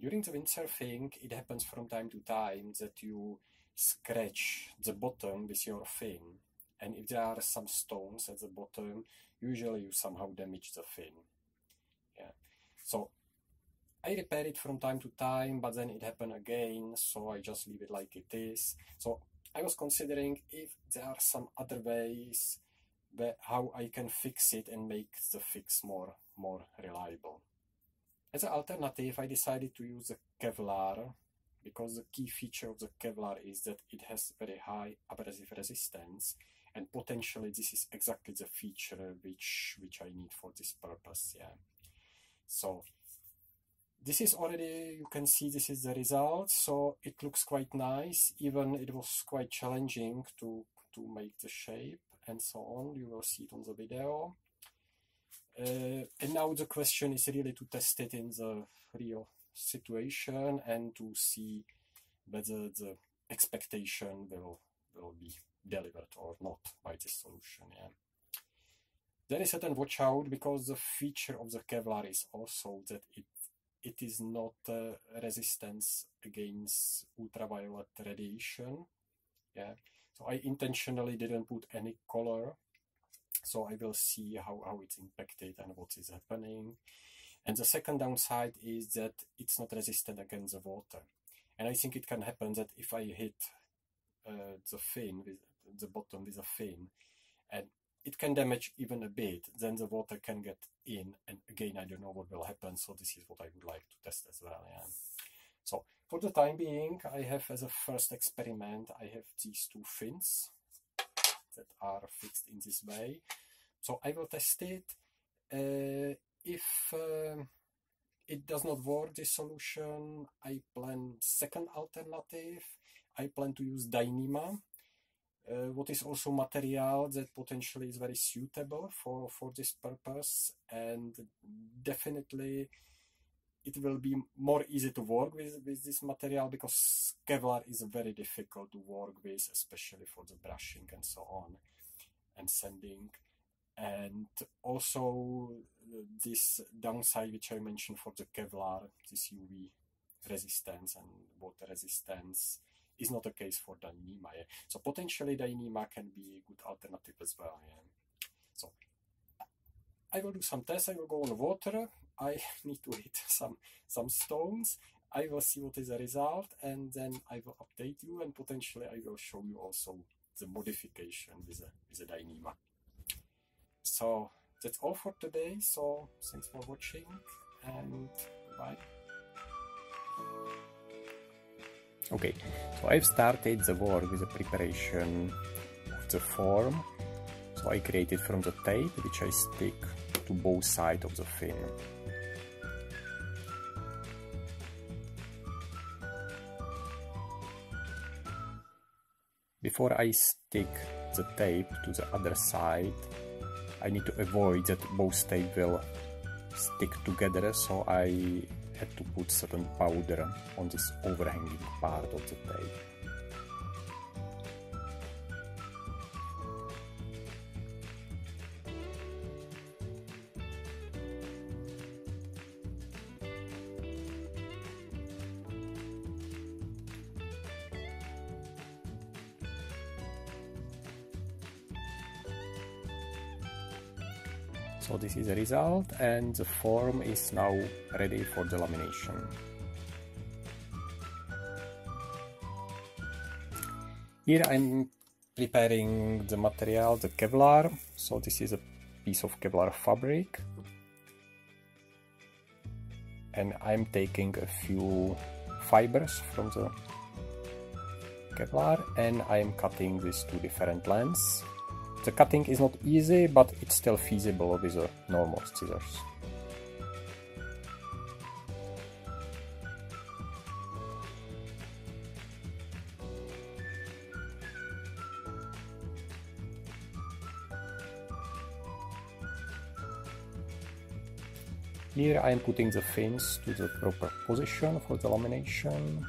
during the windsurfing, it happens from time to time that you scratch the bottom with your fin, and if there are some stones at the bottom, usually you somehow damage the fin. Yeah. So I repair it from time to time, but then it happened again, so I just leave it like it is. So I was considering if there are some other ways how I can fix it and make the fix more reliable. As an alternative, I decided to use the Kevlar, because the key feature of the Kevlar is that it has very high abrasive resistance, and potentially this is exactly the feature which I need for this purpose. Yeah. So this is already, you can see this is the result, so it looks quite nice. Even it was quite challenging to make the shape and so on. You will see it on the video. And now the question is really to test it in the real situation and to see whether the expectation will be delivered or not by this solution. Yeah. There is a certain watch out, because the feature of the Kevlar is also that it is not resistance against ultraviolet radiation. Yeah. So I intentionally didn't put any color, so I will see how it's impacted and what is happening. And the second downside is that it's not resistant against the water. And I think it can happen that if I hit the fin, with the bottom with a fin, and it can damage even a bit, then the water can get in, and again I don't know what will happen, so this is what I would like to test as well. Yeah. So for the time being, I have, as a first experiment, I have these two fins that are fixed in this way. So I will test it. If it does not work, this solution, I plan second alternative. I plan to use Dyneema, what is also material that potentially is very suitable for this purpose, and definitely it will be more easy to work with this material, because Kevlar is very difficult to work with, especially for the brushing and so on, and sanding. And also this downside which I mentioned for the Kevlar, this UV resistance and water resistance, is not the case for Dyneema. Yeah. So potentially Dyneema can be a good alternative as well. Yeah. So I will do some tests. I will go on water. I need to hit some stones. I will see what is the result, and then I will update you, and potentially I will show you also the modification with the Dyneema. So that's all for today. So thanks for watching, and bye. Okay, so I've started the work with the preparation of the form. So I created from the tape, which I stick to both sides of the fin. Before I stick the tape to the other side, I need to avoid that both tape will stick together, so I had to put certain powder on this overhanging part of the tape. So this is the result, and the form is now ready for the lamination. Here I'm preparing the material, the Kevlar. So this is a piece of Kevlar fabric, and I'm taking a few fibers from the Kevlar, and I'm cutting these two different lengths. The cutting is not easy, but it's still feasible with a normal scissors. Here I am putting the fins to the proper position for the lamination.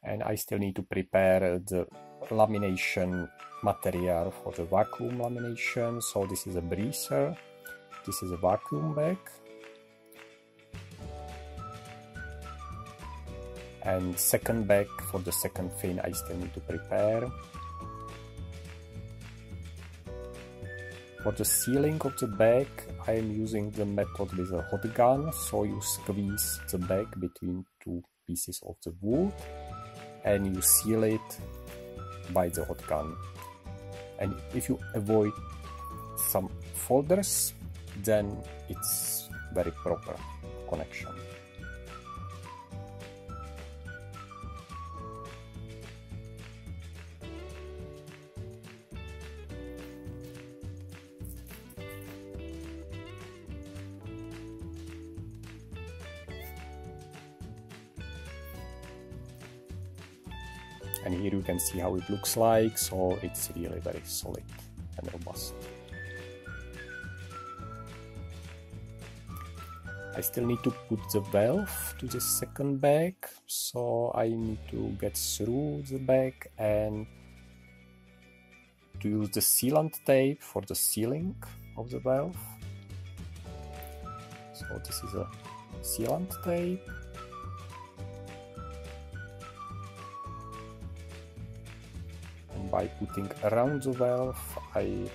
And I still need to prepare the lamination material for the vacuum lamination. So this is a breather, this is a vacuum bag, And second back, for the second fin I still need to prepare. For the sealing of the back I am using the method with a hot gun, so you squeeze the back between two pieces of the wood and you seal it by the hot gun. And if you avoid some folders, then it's very proper connection. And here you can see how it looks like, so it's really very solid and robust. I still need to put the valve to the second bag, so I need to get through the bag and to use the sealant tape for the sealing of the valve. So this is a sealant tape. By putting around the valve, I did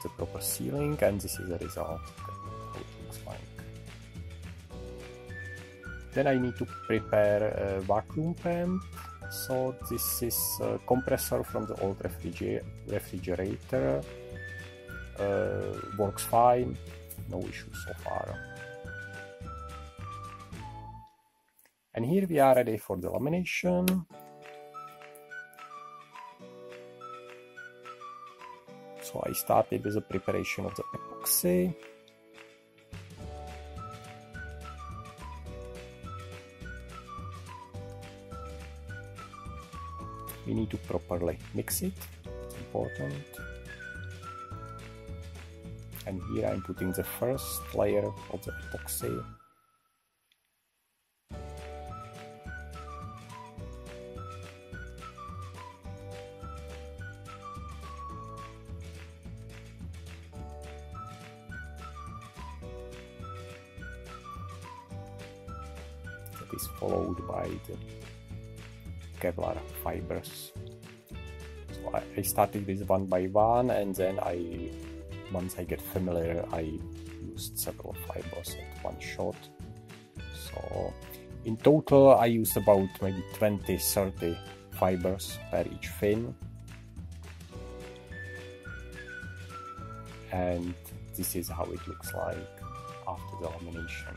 the proper sealing, and this is the result, how it looks like. Then I need to prepare a vacuum pump. So this is a compressor from the old refrigerator. Works fine, no issues so far. And here we are ready for the lamination. So I started with the preparation of the epoxy. We need to properly mix it, it's important. And here I'm putting the first layer of the epoxy. Is followed by the kevlar fibers. So I started with one by one, and then once I get familiar, I used several fibers at one shot. So in total I used about maybe 20-30 fibers per each fin. And this is how it looks like after the lamination.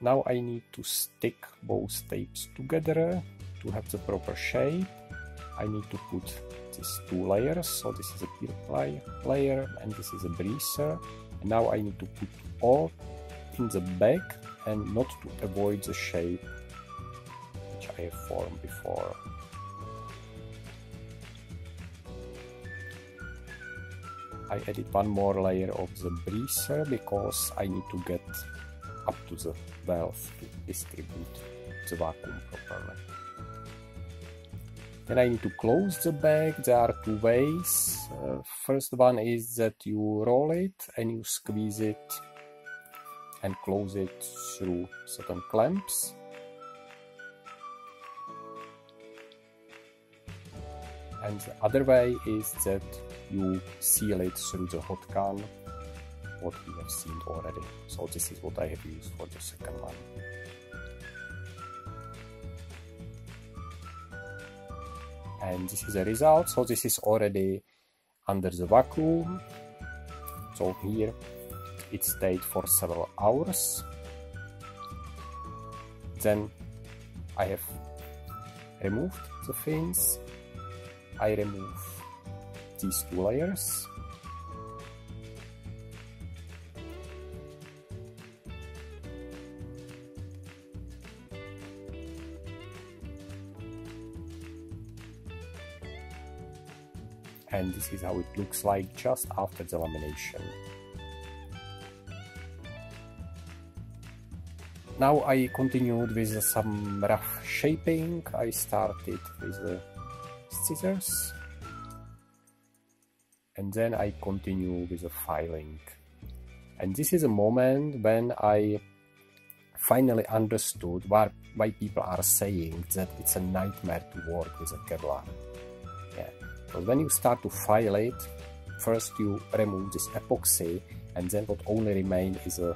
Now I need to stick both tapes together to have the proper shape. I need to put these two layers, so this is a peel layer and this is a breather. And now I need to put all in the back and not to avoid the shape which I have formed before. I added one more layer of the breather because I need to get up to the valve to distribute the vacuum properly. Then I need to close the bag. There are two ways. First one is that you roll it and you squeeze it and close it through certain clamps. And the other way is that you seal it through the hot gun, what we have seen already. So this is what I have used for the second one. And this is the result. So this is already under the vacuum. So here it stayed for several hours. Then I have removed the fins. I remove these two layers. And this is how it looks like just after the lamination. Now I continued with some rough shaping. I started with the scissors and then I continue with the filing. And this is a moment when I finally understood why people are saying that it's a nightmare to work with a Kevlar. Yeah. Because when you start to file it, first you remove this epoxy, and then what only remains is a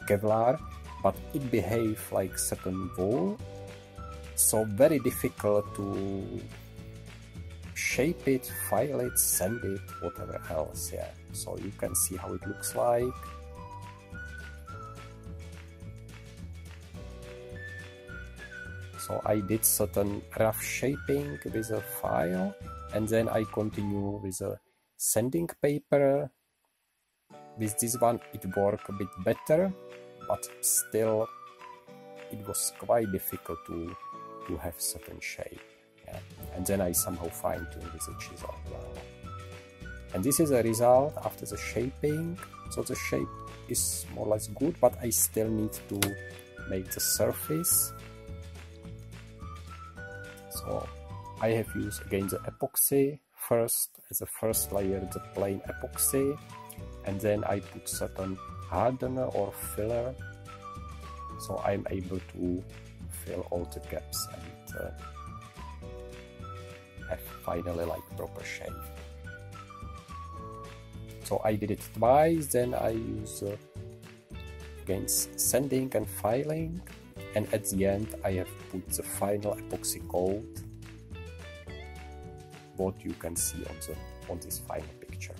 Kevlar, but it behaves like certain wool, so very difficult to shape it, file it, sand it, whatever else. Yeah. So you can see how it looks like. So I did certain rough shaping with a file, and then I continue with a sanding paper. With this one it worked a bit better, but still it was quite difficult to have certain shape. Yeah. And then I somehow fine-tuned with a chisel. And this is a result after the shaping. So the shape is more or less good, but I still need to make the surface. So I have used again the epoxy first, as a first layer the plain epoxy, and then I put certain hardener or filler, so I'm able to fill all the gaps and have finally like proper shape. So I did it twice, then I use again sanding and filing, and at the end I have put the final epoxy coat, what you can see on this final picture.